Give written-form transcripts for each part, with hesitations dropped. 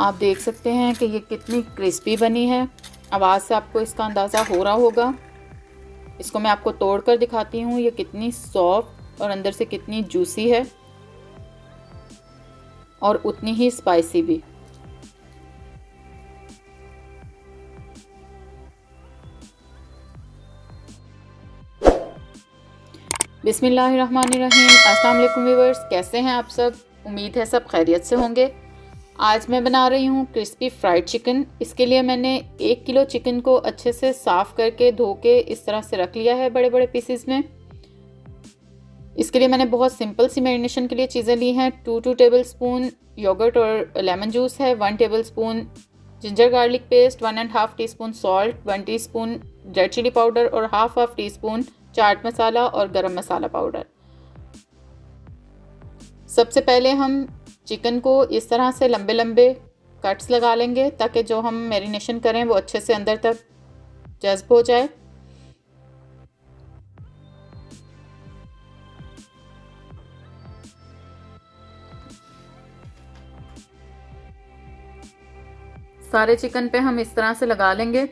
आप देख सकते हैं कि ये कितनी क्रिस्पी बनी है। आवाज़ से आपको इसका अंदाज़ा हो रहा होगा। इसको मैं आपको तोड़ कर दिखाती हूँ, ये कितनी सॉफ्ट और अंदर से कितनी जूसी है और उतनी ही स्पाइसी भी। बिस्मिल्लाहिर्रहमानिर्रहीम। अस्सलाम वालेकुम व्यूअर्स, कैसे हैं आप सब? उम्मीद है सब खैरियत से होंगे। आज मैं बना रही हूँ क्रिस्पी फ्राइड चिकन। इसके लिए मैंने 1 किलो चिकन को अच्छे से साफ़ करके धो के इस तरह से रख लिया है बड़े बड़े पीसेस में। इसके लिए मैंने बहुत सिंपल सी मैरिनेशन के लिए चीज़ें ली हैं। 2 टेबल स्पून योगर्ट और लेमन जूस है, 1 tablespoon ginger garlic paste, 1.5 teaspoon salt, 1 teaspoon red chilli powder और हाफ टीस्पून चाट मसाला और गरम मसाला पाउडर। सबसे पहले हम चिकन को इस तरह से लंबे लंबे कट्स लगा लेंगे ताकि जो हम मैरिनेशन करें वो अच्छे से अंदर तक जज्ब हो जाए। सारे चिकन पे हम इस तरह से लगा लेंगे।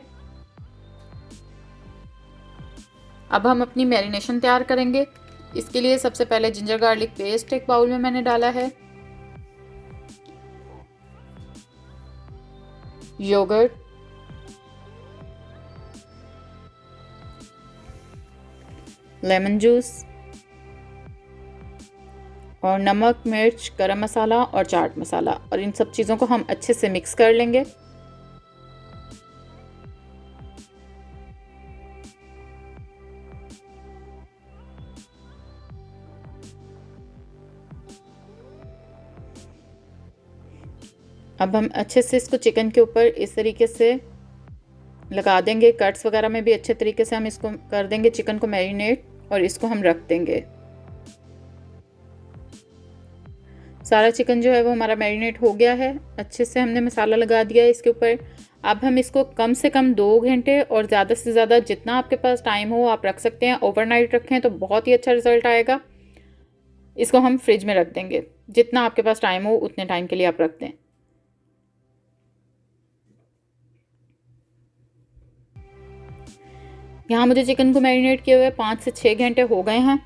अब हम अपनी मैरिनेशन तैयार करेंगे। इसके लिए सबसे पहले जिंजर गार्लिक पेस्ट एक बाउल में मैंने डाला है, योगर्ट, लेमन जूस और नमक, मिर्च, गरम मसाला और चाट मसाला, और इन सब चीज़ों को हम अच्छे से मिक्स कर लेंगे। अब हम अच्छे से इसको चिकन के ऊपर इस तरीके से लगा देंगे। कट्स वगैरह में भी अच्छे तरीके से हम इसको कर देंगे चिकन को मैरिनेट, और इसको हम रख देंगे। सारा चिकन जो है वो हमारा मैरिनेट हो गया है। अच्छे से हमने मसाला लगा दिया है इसके ऊपर। अब हम इसको कम से कम 2 घंटे और ज़्यादा से ज़्यादा जितना आपके पास टाइम हो आप रख सकते हैं। ओवरनाइट रखें तो बहुत ही अच्छा रिजल्ट आएगा। इसको हम फ्रिज में रख देंगे। जितना आपके पास टाइम हो उतने टाइम के लिए आप रख दें। यहाँ मुझे चिकन को मैरिनेट किए हुए 5 से 6 घंटे हो गए हैं।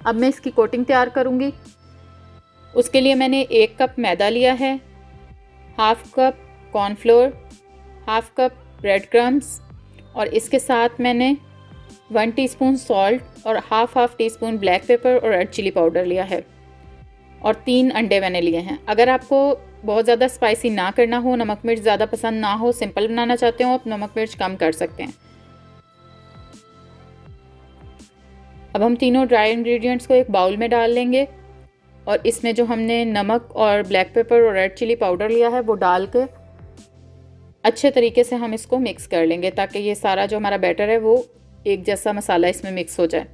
अब मैं इसकी कोटिंग तैयार करूँगी। उसके लिए मैंने 1 कप मैदा लिया है, half cup cornflour, half cup bread crumbs, और इसके साथ मैंने 1 टीस्पून सॉल्ट और हाफ टीस्पून ब्लैक पेपर और रेड चिली पाउडर लिया है, और 3 अंडे मैंने लिए हैं। अगर आपको बहुत ज़्यादा स्पाइसी ना करना हो, नमक मिर्च ज़्यादा पसंद ना हो, सिंपल बनाना चाहते हो, आप नमक मिर्च कम कर सकते हैं। अब हम तीनों ड्राई इंग्रेडिएंट्स को एक बाउल में डाल लेंगे, और इसमें जो हमने नमक और ब्लैक पेपर और रेड चिली पाउडर लिया है वो डाल के अच्छे तरीके से हम इसको मिक्स कर लेंगे ताकि ये सारा जो हमारा बैटर है वो एक जैसा मसाला इसमें मिक्स हो जाए।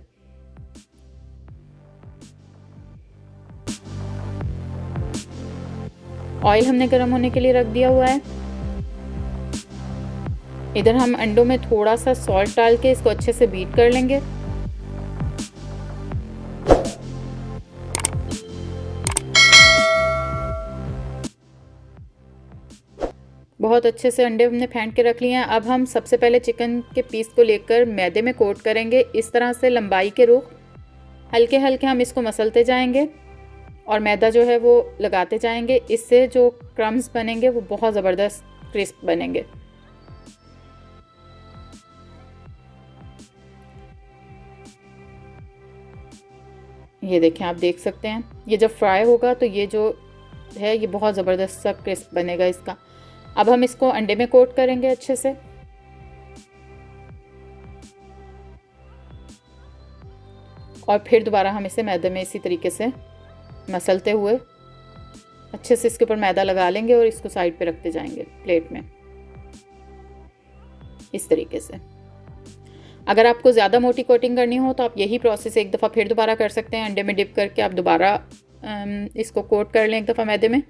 ऑयल हमने गर्म होने के लिए रख दिया हुआ है। इधर हम अंडों में थोड़ा सा सॉल्ट डाल के इसको अच्छे से बीट कर लेंगे। बहुत अच्छे से अंडे हमने फेंट के रख लिए हैं। अब हम सबसे पहले चिकन के पीस को लेकर मैदे में कोट करेंगे, इस तरह से लंबाई के रुख हल्के हल्के हम इसको मसलते जाएंगे और मैदा जो है वो लगाते जाएंगे। इससे जो क्रम्स बनेंगे वो बहुत ज़बरदस्त क्रिस्प बनेंगे। ये देखें, आप देख सकते हैं ये जब फ्राई होगा तो ये जो है ये बहुत ज़बरदस्त सा क्रिस्प बनेगा इसका। अब हम इसको अंडे में कोट करेंगे अच्छे से, और फिर दोबारा हम इसे मैदे में इसी तरीके से मसलते हुए अच्छे से इसके ऊपर मैदा लगा लेंगे और इसको साइड पे रखते जाएंगे प्लेट में इस तरीके से। अगर आपको ज़्यादा मोटी कोटिंग करनी हो तो आप यही प्रोसेस एक दफ़ा फिर दोबारा कर सकते हैं। अंडे में डिप करके आप दोबारा इसको कोट कर लें एक दफ़ा मैदे में,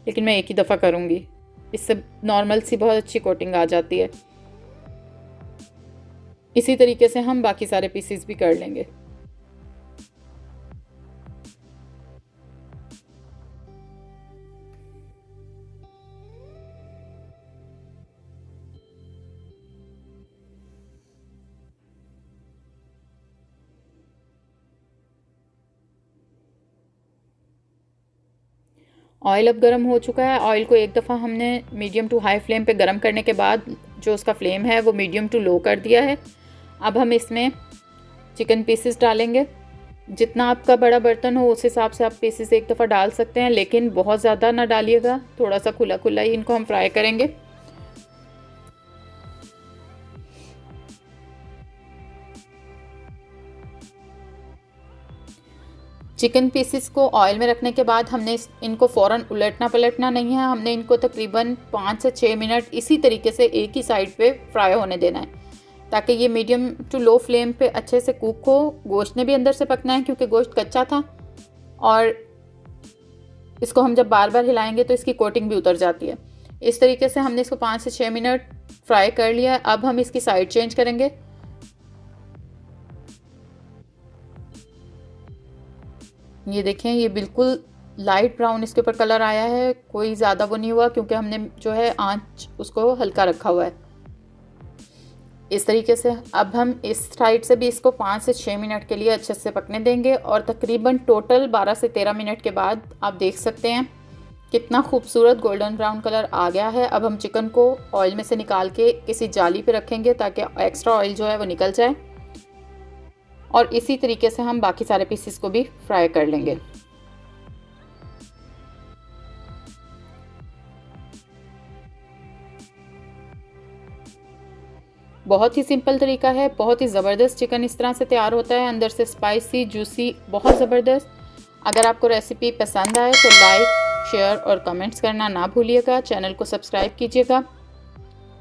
लेकिन मैं एक ही दफ़ा करूँगी, इससे नॉर्मल सी बहुत अच्छी कोटिंग आ जाती है। इसी तरीके से हम बाकी सारे पीसेस भी कर लेंगे। ऑयल अब गर्म हो चुका है। ऑयल को एक दफ़ा हमने मीडियम टू हाई फ्लेम पे गर्म करने के बाद जो उसका फ्लेम है वो मीडियम टू लो कर दिया है। अब हम इसमें चिकन पीसेस डालेंगे। जितना आपका बड़ा बर्तन हो उस हिसाब से आप पीसेस एक दफ़ा डाल सकते हैं, लेकिन बहुत ज़्यादा ना डालिएगा, थोड़ा सा खुला खुला ही इनको हम फ्राई करेंगे। चिकन पीसेस को ऑयल में रखने के बाद हमने इनको फ़ौरन उलटना पलटना नहीं है। हमने इनको तकरीबन 5 से 6 मिनट इसी तरीके से एक ही साइड पे फ्राई होने देना है, ताकि ये मीडियम टू लो फ्लेम पे अच्छे से कुक हो। गोश्त ने भी अंदर से पकना है क्योंकि गोश्त कच्चा था, और इसको हम जब बार बार हिलाएंगे तो इसकी कोटिंग भी उतर जाती है। इस तरीके से हमने इसको 5 से 6 मिनट फ्राई कर लिया। अब हम इसकी साइड चेंज करेंगे। ये देखें, ये बिल्कुल लाइट ब्राउन इसके ऊपर कलर आया है, कोई ज़्यादा वो नहीं हुआ क्योंकि हमने जो है आंच उसको हल्का रखा हुआ है। इस तरीके से अब हम इस साइड से भी इसको 5 से 6 मिनट के लिए अच्छे से पकने देंगे, और तकरीबन टोटल 12 से 13 मिनट के बाद आप देख सकते हैं कितना खूबसूरत गोल्डन ब्राउन कलर आ गया है। अब हम चिकन को ऑयल में से निकाल के किसी जाली पे रखेंगे ताकि एक्स्ट्रा ऑयल जो है वो निकल जाए, और इसी तरीके से हम बाकी सारे पीसेस को भी फ्राई कर लेंगे। बहुत ही सिंपल तरीका है, बहुत ही ज़बरदस्त चिकन इस तरह से तैयार होता है, अंदर से स्पाइसी जूसी, बहुत ज़बरदस्त। अगर आपको रेसिपी पसंद आए तो लाइक, शेयर और कमेंट्स करना ना भूलिएगा। चैनल को सब्सक्राइब कीजिएगा।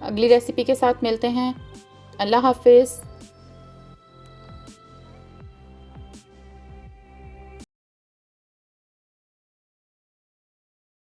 अगली रेसिपी के साथ मिलते हैं। अल्लाह हाफिज़।